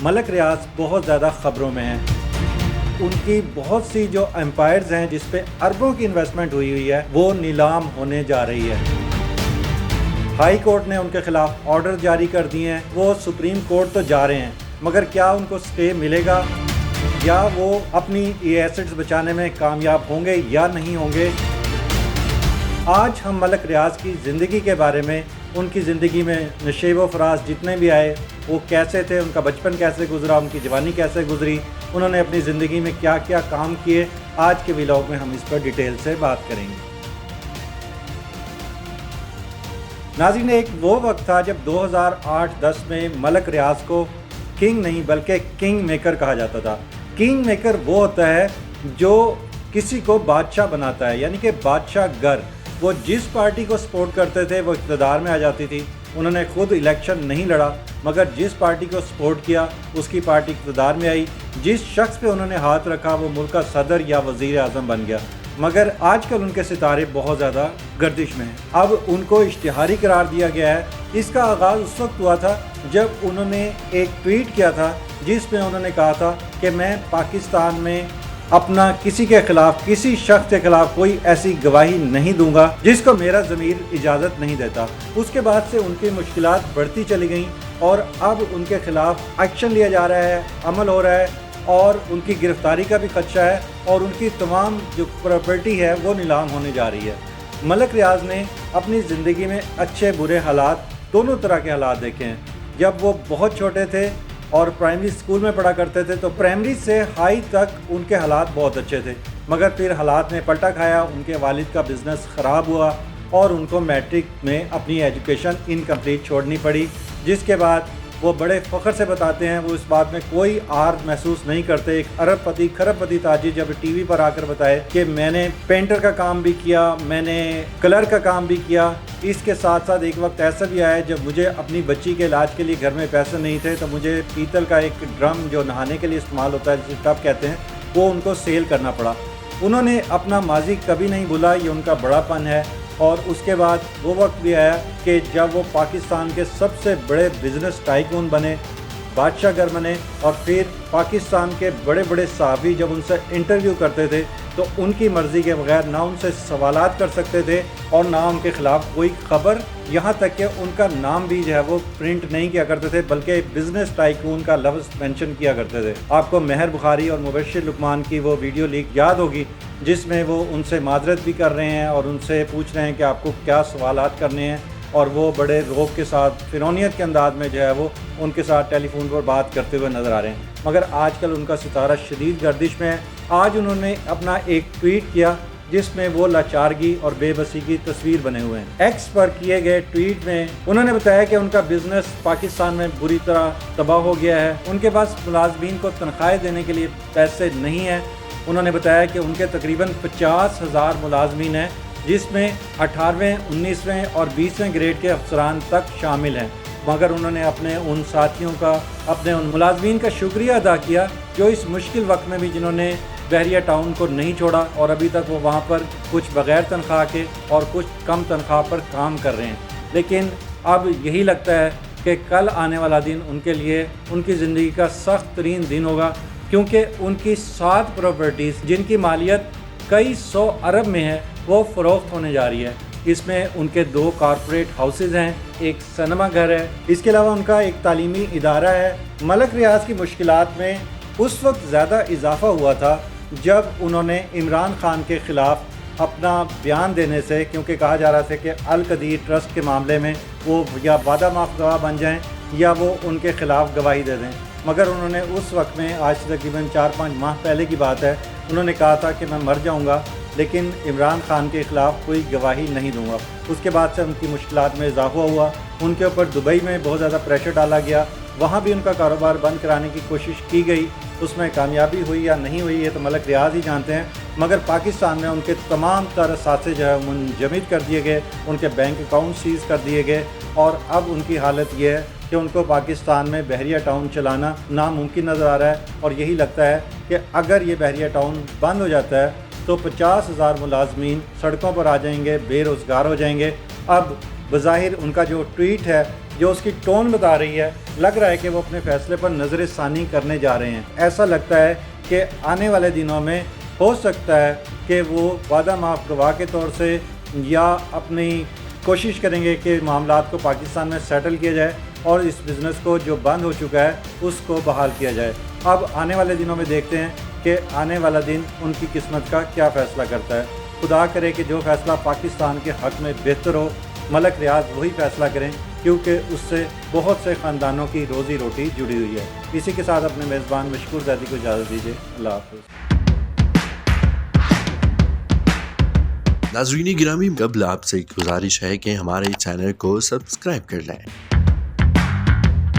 ملک ریاض بہت زیادہ خبروں میں ہیں۔ ان کی بہت سی جو امپائرز ہیں جس پہ اربوں کی انویسٹمنٹ ہوئی ہے وہ نیلام ہونے جا رہی ہے۔ ہائی کورٹ نے ان کے خلاف آرڈر جاری کر دیے ہیں، وہ سپریم کورٹ تو جا رہے ہیں، مگر کیا ان کو سٹے ملے گا یا وہ اپنی یہ ایسٹس بچانے میں کامیاب ہوں گے یا نہیں ہوں گے؟ آج ہم ملک ریاض کی زندگی کے بارے میں، ان کی زندگی میں نشیب و فراز جتنے بھی آئے وہ کیسے تھے، ان کا بچپن کیسے گزرا، ان کی جوانی کیسے گزری، انہوں نے اپنی زندگی میں کیا کیا کام کیے، آج کے ویلاگ میں ہم اس پر ڈیٹیل سے بات کریں گے۔ ناظرین، ایک وہ وقت تھا جب 2008-10 میں ملک ریاض کو کنگ نہیں بلکہ کنگ میکر کہا جاتا تھا۔ کنگ میکر وہ ہوتا ہے جو کسی کو بادشاہ بناتا ہے، یعنی کہ بادشاہ گر۔ وہ جس پارٹی کو سپورٹ کرتے تھے وہ اقتدار میں آ جاتی تھی۔ انہوں نے خود الیکشن نہیں لڑا، مگر جس پارٹی کو سپورٹ کیا اس کی پارٹی اقتدار میں آئی۔ جس شخص پہ انہوں نے ہاتھ رکھا وہ ملک کا صدر یا وزیر اعظم بن گیا۔ مگر آج کل ان کے ستارے بہت زیادہ گردش میں ہیں۔ اب ان کو اشتہاری قرار دیا گیا ہے۔ اس کا آغاز اس وقت ہوا تھا جب انہوں نے ایک ٹویٹ کیا تھا جس میں انہوں نے کہا تھا کہ میں پاکستان میں اپنا کسی کے خلاف، کسی شخص کے خلاف کوئی ایسی گواہی نہیں دوں گا جس کو میرا ضمیر اجازت نہیں دیتا۔ اس کے بعد سے ان کی مشکلات بڑھتی چلی گئیں اور اب ان کے خلاف ایکشن لیا جا رہا ہے، عمل ہو رہا ہے اور ان کی گرفتاری کا بھی خدشہ ہے اور ان کی تمام جو پراپرٹی ہے وہ نیلام ہونے جا رہی ہے۔ ملک ریاض نے اپنی زندگی میں اچھے برے حالات، دونوں طرح کے حالات دیکھے ہیں۔ جب وہ بہت چھوٹے تھے اور پرائمری اسکول میں پڑھا کرتے تھے تو پرائمری سے ہائی تک ان کے حالات بہت اچھے تھے، مگر پھر حالات نے پلٹا کھایا، ان کے والد کا بزنس خراب ہوا اور ان کو میٹرک میں اپنی ایجوکیشن انکمپلیٹ چھوڑنی پڑی، جس کے بعد وہ بڑے فخر سے بتاتے ہیں، وہ اس بات میں کوئی عار محسوس نہیں کرتے۔ ایک ارب پتی، کھرب پتی تاجر جب ٹی وی پر آ کر بتائے کہ میں نے پینٹر کا کام بھی کیا، میں نے کلر کا کام بھی کیا، اس کے ساتھ ساتھ ایک وقت ایسا بھی آیا جب مجھے اپنی بچی کے علاج کے لیے گھر میں پیسے نہیں تھے تو مجھے پیتل کا ایک ڈرم جو نہانے کے لیے استعمال ہوتا ہے جسے ٹب کہتے ہیں، وہ ان کو سیل کرنا پڑا۔ انہوں نے اپنا ماضی کبھی نہیں بھولا، یہ ان کا بڑا پن ہے۔ اور اس کے بعد وہ وقت بھی آیا کہ جب وہ پاکستان کے سب سے بڑے بزنس ٹائکون بنے، بادشاہ گر بنے، اور پھر پاکستان کے بڑے بڑے صحافی جب ان سے انٹرویو کرتے تھے تو ان کی مرضی کے بغیر نہ ان سے سوالات کر سکتے تھے اور نہ ان کے خلاف کوئی خبر، یہاں تک کہ ان کا نام بھی جو ہے وہ پرنٹ نہیں کیا کرتے تھے بلکہ بزنس ٹائکون کا لفظ مینشن کیا کرتے تھے۔ آپ کو مہر بخاری اور مبشر لقمان کی وہ ویڈیو لیک یاد ہوگی جس میں وہ ان سے معذرت بھی کر رہے ہیں اور ان سے پوچھ رہے ہیں کہ آپ کو کیا سوالات کرنے ہیں، اور وہ بڑے روب کے ساتھ فرعونیت کے انداز میں جو ہے وہ ان کے ساتھ ٹیلی فون پر بات کرتے ہوئے نظر آ رہے ہیں۔ مگر آج کل ان کا ستارہ شدید گردش میں ہے۔ آج انہوں نے اپنا ایک ٹویٹ کیا جس میں وہ لاچارگی اور بے بسی کی تصویر بنے ہوئے ہیں۔ ایکس پر کیے گئے ٹویٹ میں انہوں نے بتایا کہ ان کا بزنس پاکستان میں بری طرح تباہ ہو گیا ہے، ان کے پاس ملازمین کو تنخواہیں دینے کے لیے پیسے نہیں ہیں۔ انہوں نے بتایا کہ ان کے تقریباً 50,000 ملازمین ہیں جس میں 18ویں، 19ویں اور 20ویں گریڈ کے افسران تک شامل ہیں، مگر انہوں نے اپنے ان ساتھیوں کا، اپنے ان ملازمین کا شکریہ ادا کیا جو اس مشکل وقت میں بھی جنہوں نے بحریہ ٹاؤن کو نہیں چھوڑا اور ابھی تک وہ وہاں پر کچھ بغیر تنخواہ کے اور کچھ کم تنخواہ پر کام کر رہے ہیں۔ لیکن اب یہی لگتا ہے کہ کل آنے والا دن ان کے لیے ان کی زندگی کا سخت ترین دن ہوگا، کیونکہ ان کی 7 پراپرٹیز جن کی مالیت کئی 100 ارب میں ہے وہ فروخت ہونے جا رہی ہے۔ اس میں ان کے 2 کارپوریٹ ہاؤسز ہیں، ایک سنیما گھر ہے، اس کے علاوہ ان کا ایک تعلیمی ادارہ ہے۔ ملک ریاض کی مشکلات میں اس وقت زیادہ اضافہ ہوا تھا جب انہوں نے عمران خان کے خلاف اپنا بیان دینے سے، کیونکہ کہا جا رہا تھا کہ القدیر ٹرسٹ کے معاملے میں وہ یا وعدہ معاف گواہ بن جائیں یا وہ ان کے خلاف گواہی دے دیں، مگر انہوں نے اس وقت میں، آج سے تقریباً 4-5 ماہ پہلے کی بات ہے، انہوں نے کہا تھا کہ میں مر جاؤں گا لیکن عمران خان کے خلاف کوئی گواہی نہیں دوں گا۔ اس کے بعد سے ان کی مشکلات میں اضافہ ہوا، ان کے اوپر دبئی میں بہت زیادہ پریشر ڈالا گیا، وہاں بھی ان کا کاروبار بند کرانے کی کوشش کی گئی، اس میں کامیابی ہوئی یا نہیں ہوئی یہ تو ملک ریاض ہی جانتے ہیں، مگر پاکستان میں ان کے تمام تر اثاثے جو ہے منجمد کر دیے گئے، ان کے بینک اکاؤنٹ سیز کر دیے گئے، اور اب ان کی حالت یہ ہے کہ ان کو پاکستان میں بحریہ ٹاؤن چلانا ناممکن نظر آ رہا ہے، اور یہی لگتا ہے کہ اگر یہ بحریہ ٹاؤن بند ہو جاتا ہے تو 50,000 ملازمین سڑکوں پر آ جائیں گے، بے روزگار ہو جائیں گے۔ اب بظاہر ان کا جو ٹویٹ ہے جو اس کی ٹون بتا رہی ہے، لگ رہا ہے کہ وہ اپنے فیصلے پر نظر ثانی کرنے جا رہے ہیں۔ ایسا لگتا ہے کہ آنے والے دنوں میں ہو سکتا ہے کہ وہ وعدہ معاف گواہ کے طور سے یا اپنی کوشش کریں گے کہ معاملات کو پاکستان میں سیٹل کیا جائے اور اس بزنس کو جو بند ہو چکا ہے اس کو بحال کیا جائے۔ اب آنے والے دنوں میں دیکھتے ہیں کہ آنے والا دن ان کی قسمت کا کیا فیصلہ کرتا ہے۔ خدا کرے کہ جو فیصلہ پاکستان کے حق میں بہتر ہو، ملک ریاض وہی فیصلہ کریں، کیونکہ اس سے بہت سے خاندانوں کی روزی روٹی جڑی ہوئی ہے۔ اسی کے ساتھ اپنے میزبان مشکور زیدی کو اجازت دیجیے۔ اللہ حافظ۔ ناظرین گرامی، قبل آپ سے ایک گزارش ہے کہ ہمارے چینل کو سبسکرائب کر لیں